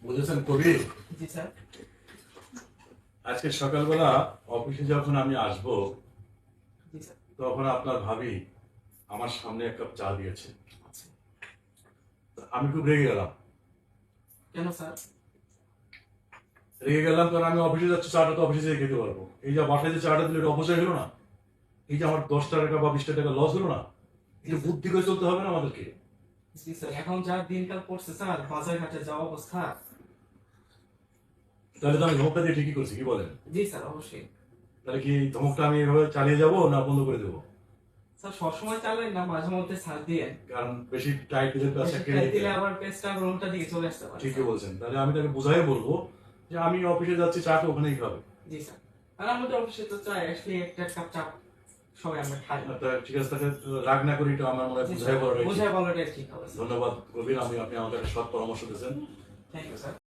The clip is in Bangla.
বুঝেছেন কবির? জি স্যার। আজকে সকালবেলা অফিসে যখন আমি আসব জি স্যার। তখন আপনার ভাবি আমার সামনে এক কাপ চা দিয়েছে। আচ্ছা। আমি খুব রেগে গেলাম। কেন স্যার? রেগে গেলাম কারণ আমি অফিসে যাচ্ছি, চাটা তো অফিসে যেয়ে খেতে পারবো। এই যে বাসায় যে চাটা দিলে এটা অপচয় হলো না? এই যে আমার 10 টাকা বা 20 টাকা লস হলো না? একটু বুদ্ধি করে চলতে হবে না আমাদেরকে? জি স্যার, এখন যা দিনকাল পড়ছে স্যার, বাজার ঘাটে যা অবস্থা। তাহলে তো আমি ধমকটা দিয়ে ঠিকই করছি, কি বলেন? জি স্যার, অবশ্যই। তাহলে কি ধমকটা আমি এভাবে চালিয়ে যাবো না বন্ধ করে দেবো? স্যার সবসময় চালেন না, মাঝে মধ্যে ছাড় দিয়ে। কারণ বেশি টাইট দিলে কাজটা কেড়ে নিতে দিলে হবে। আবার পেজটা রুমটা দিকে চলে আসতে পারে। ঠিকই বলছেন। তাহলে আমি তাকে বুঝাই বলবো যে আমি অফিসে যাচ্ছি, চাটা ওখানেই খাবে। জি স্যার। আর আমাদের অফিসে তো চাই আসলে একটা কাপ চা সবাই আমরা খাই। তা ঠিক আছে, তাকে রাগ না করি, তো আমার মনে হয় বুঝাই বলাটাই ঠিক। বুঝাই বলাটাই ঠিক হবে স্যার। ধন্যবাদ কবির, আপনি আমাকে একটা সৎ পরামর্শ দিয়েছেন। Thank you sir.